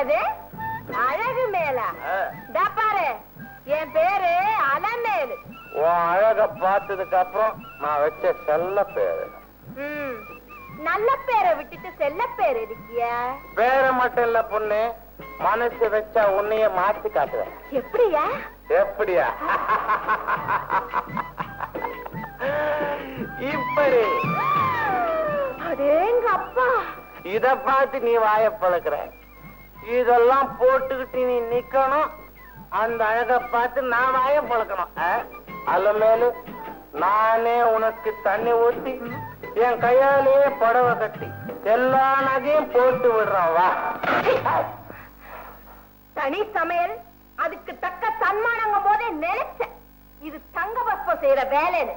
என்னது அழகு மேலா? பாரு, என் பேரு அலமேலு. உன் அழக பார்த்ததுக்கு அப்புறம் நான் வச்ச செல்ல பேரு. நல்ல பேரை விட்டுட்டு செல்ல பேர் இருக்கிய? பேரை மட்டும் இல்ல பொண்ணு, மனசு வச்சா உன்னைய மாத்தி காட்டுவேன். எப்படியா? எப்படியா? இப்படி. அடேங்க அப்பா, இத பார்த்து நீ வாய பழக்கிற. இதெல்லாம் போட்டுக்கிட்டு நீ நிக்கணும். அந்த அழக பார்த்து நான் வாய பழக்கணும். அலமேலு, நானே உனக்கு தண்ணி ஊத்தி என் கையாலேயே புடவை கட்டி எல்லா நகையும் போட்டு விடுறான். வா. தனி சமையல், அதுக்கு தக்க சன்மானங்கும் போதே நினைச்சேன் இது தங்க பஸ்பம் செய்யற வேலைன்னு.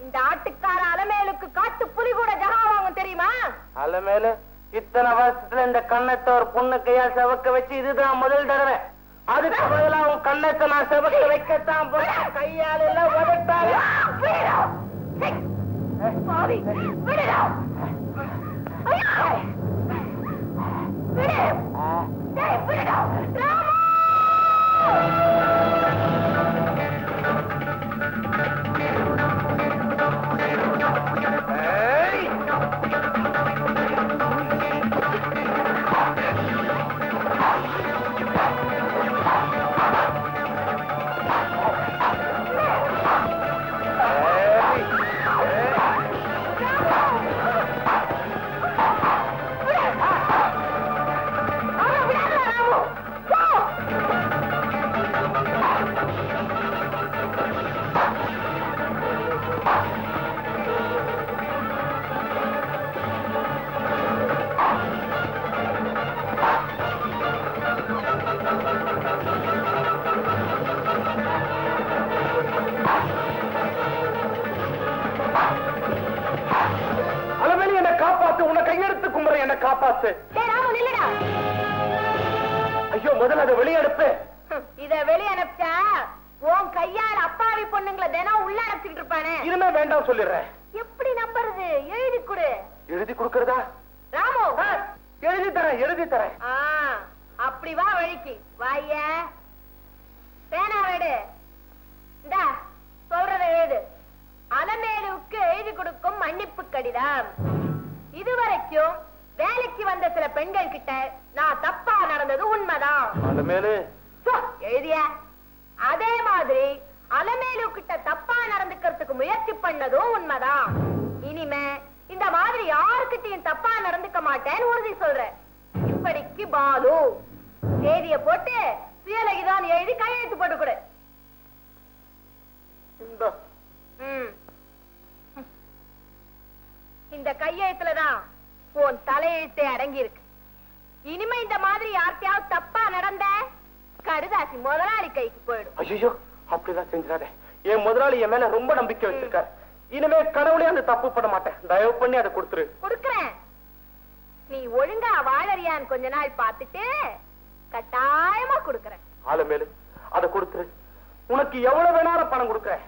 இந்த ஆட்டுக்கார அலமேலுக்கு காட்டு புலி கூட ஜகா வாங்கும் தெரியுமா? அலமேலு, இத்தனை வருஷத்துல இந்த கண்ணத்தை ஒரு பொண்ணு கையா செவக்க வச்சு இதுதான் முதல் தடவை. அதுக்கு பதிலா உன் கண்ணத்தை நான் செவக்க வைக்கத்தான் போறேன். கையால எல்லாம் உதட்டாங்க. காப்பாத்து. ஐயோ, முதல்ல அதை வெளியே அனுப்பு. இத வெளியே அனுப்பிச்சா உன் கையால அப்பாவி பொண்ணுங்களை தினம் உள்ள அனுப்பிச்சுட்டு இருப்பானே. இனிமே வேண்டாம் சொல்லிடுறேன். எப்படி நம்புறது? எழுதி கொடு. எழுதி கொடுக்கறதா? ராமு, எழுதி தரேன், எழுதி தரேன். அப்படி வா வழிக்கு வாய. பேனா வேடு. இந்தா சொல்றத எழுது. அலமேலுவுக்கு எழுதி கொடுக்கும் மன்னிப்பு கடிதம். இதுவரைக்கும் வேலைக்கு வந்த சில பெண்கள் கிட்ட நான் தப்பா நடந்தது உண்மைதான். அலமேலு எழுதிய அதே மாதிரி அலமேலு கிட்ட தப்பா நடந்துக்கிறதுக்கு முயற்சி பண்ணதும் உண்மைதான். இனிமே இந்த மாதிரி யாருக்கிட்டையும் தப்பா நடந்துக்க மாட்டேன்னு உறுதி சொல்றேன். இப்படிக்கு பாலு. தேதிய போட்டு சுயலகிதான் எழுதி கையெழுத்து போட்டு கொடு. இந்த கையெழுத்துலதான் உன் தலையெழுத்தே அடங்கி இருக்கு. இனிமே இந்த மாதிரி யார்கிட்டயாவது தப்பா நடந்த கடுதாசி முதலாளி கைக்கு போயிடும். ஐயோ, அப்படிதான் செஞ்சாதே. என் முதலாளி என் மேல ரொம்ப நம்பிக்கை வச்சிருக்காரு. இனிமே கடவுளே அந்த தப்பு பண்ண மாட்டேன். தயவு பண்ணி அதை கொடுத்துரு. கொடுக்கறேன். நீ ஒழுங்கா வாழறியான்னு கொஞ்ச நாள் பார்த்துட்டு கட்டாயமா கொடுக்கறேன். அலமேலு, அதை கொடுத்துரு. உனக்கு எவ்வளவு வேணாலும் பணம் கொடுக்கறேன்.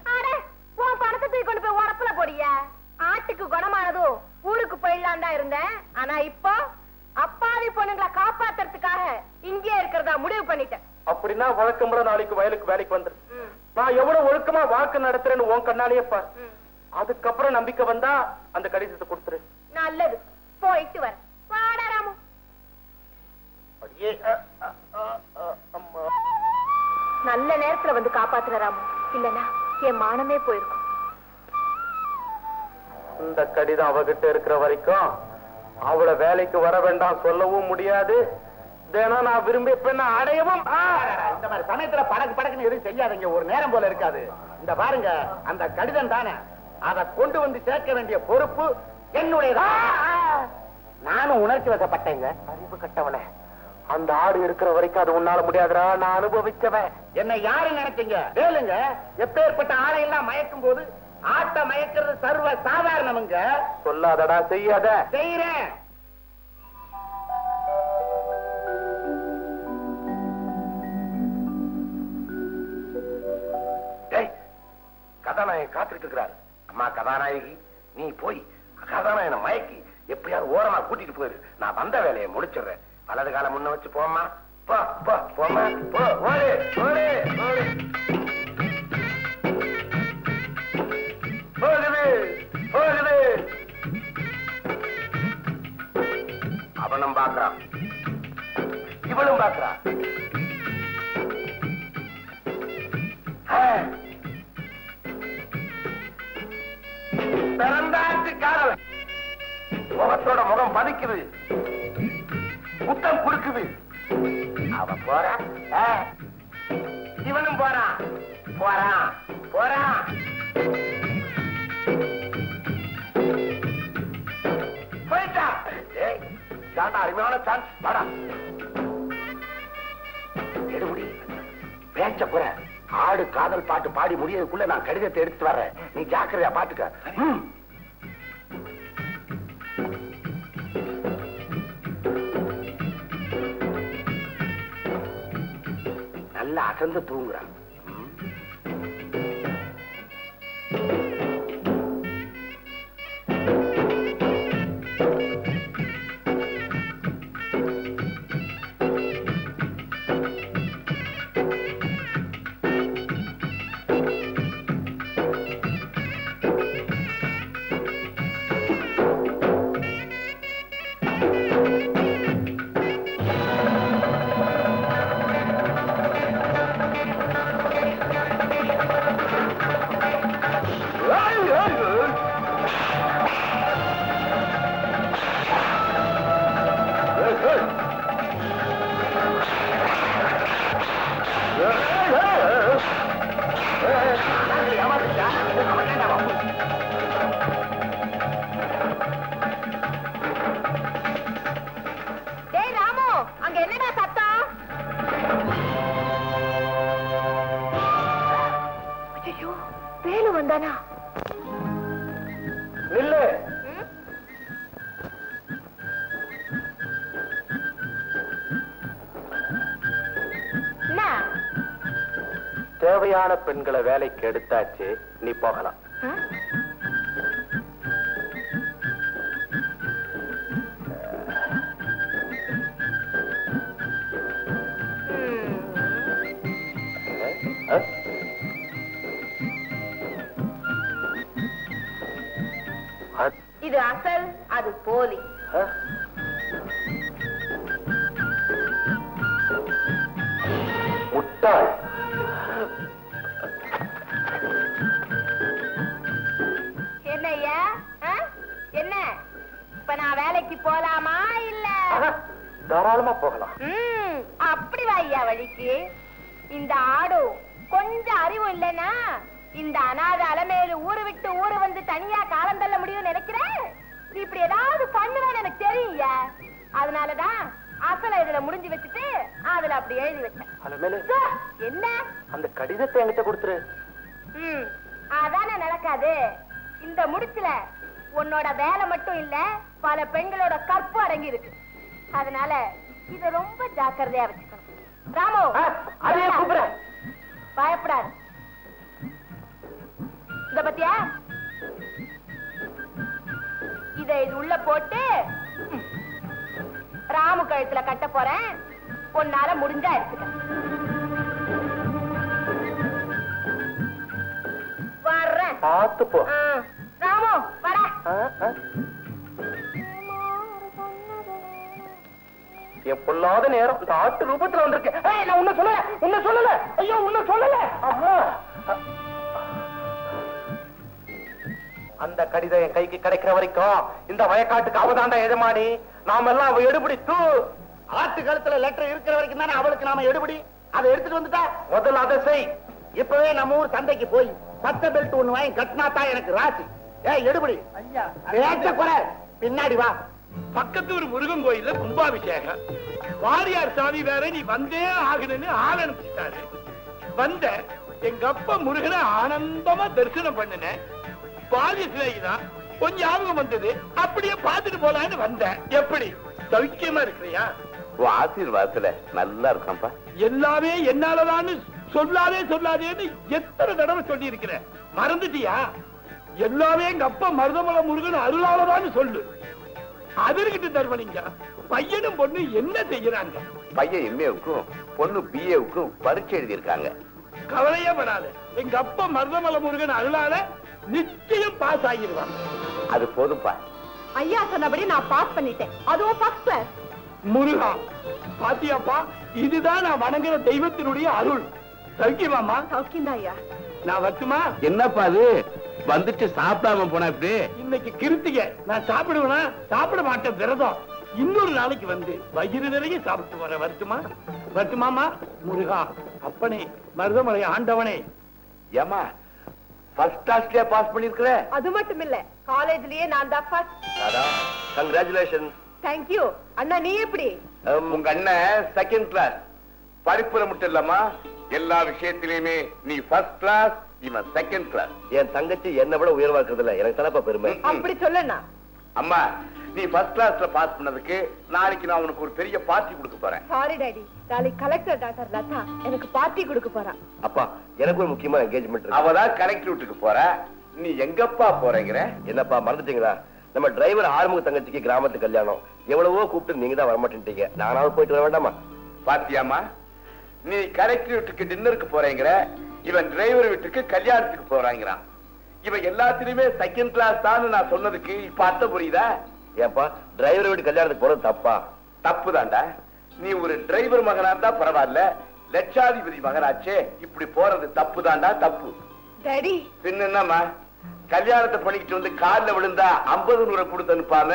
உன் பணத்தை தூக்கி கொண்டு போய் உரப்புல போடிய. ஆட்டுக்கு குணமானதும் ஊருக்கு போயிடலாம் தான் இருந்தேன். ஆனா இப்போ அப்பாவி பொண்ணுங்களை காப்பாத்துறதுக்காக இங்கே இருக்கிறதா முடிவு பண்ணிட்டேன். அப்படின்னா வழக்கமுறை நாளைக்கு வயலுக்கு வேலைக்கு வந்துரு. நான் எவ்வளவு ஒழுக்கமா வாழ்க்கை நடத்துறேன்னு உன் கண்ணாலேயே பாரு. அதுக்கப்புறம் நம்பிக்கை வந்தா அந்த கடிதத்தை கொடுத்துரு. நல்லது, போயிட்டு வர. வாடா ராமு. நல்ல நேரத்துல வந்து காப்பாத்துற ராமு. இல்லனா என் மானமே போயிருக்கும். இந்த கடிதம் அவகிட்ட இருக்கிற வரைக்கும் அவளை வேலைக்கு வர வேண்டாம் சொல்லவும் முடியாது. தினம் நான் விரும்பிய பெண்ணை அடையவும். இந்த மாதிரி சமயத்துல படக்கு படக்குன்னு எதுவும் செய்யாதீங்க. ஒரு நேரம் போல இருக்காது. இந்த பாருங்க, அந்த கடிதம் தானே, அதை கொண்டு வந்து சேர்க்க வேண்டிய பொறுப்பு என்னுடையதான். நானும் உணர்ச்சி வசப்பட்டேங்க. அறிவு கட்டவன. அந்த ஆடு இருக்கிற வரைக்கும் அது உன்னால முடியாதுடா. நான் அனுபவிச்சவன். என்ன யாரு நினைச்சீங்க? வேலுங்க, எப்பேற்பட்ட ஆளையெல்லாம் மயக்கும் போது ஆட்ட மயக்கிறது சர்வ சாதாரணமுங்க. சொல்லாதடா, செய்யாத. செய்யறேன். கதாநாயகன் காத்துட்டு இருக்கிறாரு. அம்மா கதாநாயகி, நீ போய் கதாநாயகனை மயக்கி எப்படியாவது ஓரமா கூட்டிட்டு போயிரு. நான் வந்த வேலையை முடிச்சிடுறேன். வலது கால முன்ன வச்சு போமா. போ போ போமா போ. ஓடு ஓடு ஓடு. போகுது போகுது. அவனும் பாக்குறான், இவளும் பாக்குறான். பிறந்தாச்சு காதல். முகத்தோட முகம் பதிக்குது, முத்தம் குடுக்குது. அவ போறா, இவனும் போறான் போறான் போறான். போயிட்டா. அருமையான சான்ஸ். வாடா எடுபடி பேச்ச குறை. ஆடு காதல் பாட்டு பாடி முடியதுக்குள்ள நான் கடிதத்தை எடுத்து வர்றேன். நீ ஜாக்கிரதையா பாத்துக்க. நல்லா அசந்து தூங்குறான். நில்லு. தேவையான பெண்களை வேலைக்கு எடுத்தாச்சு, நீ போகலாம். இது அசல், அது போலி. முட்டாள். என்னய்யா, என்ன இப்ப நான் வேலைக்கு போலாமா இல்ல? தாராளமா போகலாம். அப்படி வாய்யா வழிக்கு. இந்த ஆடு கொஞ்சம் அறிவு இல்லைன்னா இந்த அநாத அலமேலு ஊரு விட்டு ஊரு வந்து தனியா காலம் தள்ள முடியும் நினைக்கிறேன். நீ இப்படி ஏதாவது பண்ணுவேன்னு எனக்கு தெரியும்யா. அதனாலதான் அசல இதுல முடிஞ்சு வச்சுட்டு அதுல அப்படி எழுதி வச்சேன். அலமேலு, என்ன அந்த கடிதத்தை என்கிட்ட கொடுத்துரு. அதானே நடக்காது. இந்த முடிச்சுல உன்னோட வேலை மட்டும் இல்ல, பல பெண்களோட கற்பு அடங்கி இருக்கு. அதனால இத ரொம்ப ஜாக்கிரதையா வச்சுக்கணும். ராமு, அதையே கூப்பிடுறேன். பயப்படாது. இத பத்தியா, இத இது உள்ள போட்டு ராமு கழுத்துல கட்ட போறேன். உன்னால முடிஞ்சா எடுத்துக்க. வர்றேன். பார்த்து போ. ராமு வர. என் பொல்லாத நேரம் இந்த ஆட்டு ரூபத்துல வந்திருக்கேன். நான் உன்ன சொல்லல. ஐயோ, உன்ன சொல்லல. அம்மா, அந்த கடிதம் என் கைக்கு கிடைக்கிற வரைக்கும் இந்த வயக்காட்டுக்கு அவதாண்டா எஜமானி. நாம எல்லாம் அவ எடுபடி தூ. ஆட்டு கழுத்துல லெட்டர் இருக்கிற வரைக்கும் தானே அவளுக்கு நாம எடுபடி. அதை எடுத்துட்டு வந்துட்டா முதல்ல அதை செய். இப்பவே நம்ம ஊர் சந்தைக்கு போய் பச்சை பெல்ட் ஒண்ணு வாங்கி கட்டினாத்தான் எனக்கு ராசி. எடுபடி பேச்ச குறை. பின்னாடி வா. பக்கத்து ஒரு முருகன் கோயில்ல கும்பாபிஷேகம். வாரியார் சாமி வேற நீ வந்தே ஆகுதுன்னு ஆள் அனுப்பிச்சிட்டாரு. வந்த எங்க அப்பா முருகனை ஆனந்தமா தரிசனம் பண்ணினேன். பாதி சிலைதான் கொஞ்சம் ஞாபகம் வந்தது. அப்படியே பார்த்துட்டு போலான்னு வந்தேன். எப்படி சௌக்கியமா இருக்கிறியா? ஆசீர்வாதத்துல நல்லா இருக்கான்பா. எல்லாமே என்னாலதான்னு சொல்லாதேன்னு எத்தனை தடவை சொல்லி இருக்கிறேன். மறந்துட்டியா? எல்லாமே எங்க அப்பா மருதமலை முருகன் அருளாலதான்னு சொல்லு. அதற்கிட்ட தர்மலிங்க பையனும் பொண்ணு என்ன செய்யறாங்க? பையன் எம்ஏவுக்கும் பொண்ணு பிஏவுக்கும் பரீட்சை எழுதியிருக்காங்க. கவலையே படாத, எங்க அப்பா மருதமலை முருகன் அருளால நிச்சயம் பாஸ் ஆகிடுவாங்க. அது போதும்பா. ஐயா சொன்னபடி நான் பாஸ் பண்ணிட்டேன், அதுவும் ஃபர்ஸ்ட் கிளாஸ். முருகா, பாத்தியாப்பா, இதுதான் நான் வணங்குற தெய்வத்தினுடைய அருள். சௌக்கியமாமா? சௌக்கியம் தான் ஐயா. நான் வரட்டுமா? என்னப்பா அது வந்துட்டு சாப்பிடாம போனா இப்படி? இன்னைக்கு கிருத்திகை, நான் சாப்பிடுவேனா? சாப்பிட மாட்டேன், விரதம். இன்னொரு நாளைக்கு வந்து வயிறு நிறைய சாப்பிட்டு வர. வரட்டுமா? வரட்டுமாமா? முருகா, அப்பனே, மருதமலை ஆண்டவனே. ஏமா ஃபர்ஸ்ட் கிளாஸ்லயே பாஸ் பண்ணிருக்கிற? அது மட்டும் இல்ல, காலேஜ்லயே நான் தான் ஃபர்ஸ்ட். கங்க்ராச்சுலேஷன். தேங்க்யூ. அண்ணா நீ எப்படி? உங்க அண்ணன் செகண்ட் கிளாஸ். படிப்புல மட்டும் இல்லம்மா, எல்லா விஷயத்திலயுமே நீ ஃபர்ஸ்ட் கிளாஸ், இவன் செகண்ட் கிளாஸ். என் தங்கச்சி என்ன விட உயர்வா இருக்கிறதுல எனக்கு தானப்பா பெருமை. அப்படி சொல்லண்ணா. அம்மா, நீ ஃபர்ஸ்ட் கிளாஸ்ல பாஸ் பண்ணதுக்கு நாளைக்கு நான் உனக்கு ஒரு பெரிய பார்ட்டி கொடுக்க போறேன். சாரி டாடி, நாளைக்கு கலெக்டர் டாக்டர் லதா எனக்கு பார்ட்டி கொடுக்க போறா. அப்பா, எனக்கு ஒரு முக்கியமான என்கேஜ்மெண்ட் இருக்கு. அவதான் கலெக்டர் வீட்டுக்கு போற. நீ எங்கப்பா போறேங்கிற? என்னப்பா மறந்துட்டீங்களா? நம்ம டிரைவர் ஆறுமுக தங்கச்சிக்கு கிராமத்து கல்யாணம். எவ்வளவோ கூப்பிட்டு நீங்க தான் வரமாட்டேன்ட்டீங்க. நானாவது போயிட்டு வர வேண்டாமா? பாத்தியாமா, நீ கலெக்டர் வீட்டுக்கு டின்னருக்கு போறேங்கிற, இவன் டிரைவர் வீட்டுக்கு கல்யாணத்துக்கு போறாங்கிறான். இவன் எல்லாத்திலுமே செகண்ட் கிளாஸ் தான் நான் சொன்னதுக்கு இப்ப அர்த்தம் புரியுதா? ஏப்பா, டிரைவர் வீட்டு கல்யாணத்துக்கு போறது தப்பா? தப்பு தான்டா. நீ ஒரு டிரைவர் மகனா இருந்தா பரவாயில்ல, லட்சாதிபதி மகனாச்சே, இப்படி போறது தப்பு தான்டா, தப்பு. டாடி, பின்ன என்னம்மா, கல்யாணத்தை பண்ணிக்கிட்டு வந்து காலில் விழுந்தா 50 100 கொடுத்து அனுப்பாம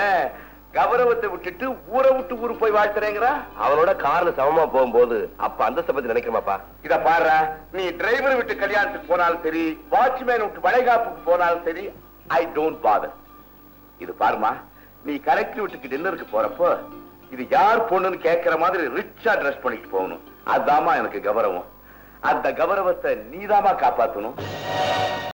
கௌரவத்தை விட்டுட்டு ஊரை விட்டு ஊரு போய் வாழ்த்துறேங்கிறா? அவனோட கார்ல சமமா போகும்போது அப்ப அந்த பத்தி நினைக்கிறமாப்பா. இத பாரு, நீ டிரைவர் விட்டு கல்யாணத்துக்கு போனாலும் சரி, வாட்ச்மேன் விட்டு வளைகாப்புக்கு போனாலும் சரி, ஐ டோன்ட் பாதர். இது பாருமா, நீ கலெக்டர் வீட்டுக்கு டின்னருக்கு போறப்போ இது யார் பொண்ணுன்னு கேட்கிற மாதிரி ரிச்சா ட்ரெஸ் பண்ணிட்டு போகணும். அதுதாமா எனக்கு கௌரவம். அந்த கௌரவத்தை நீதாமா காப்பாத்தணும்.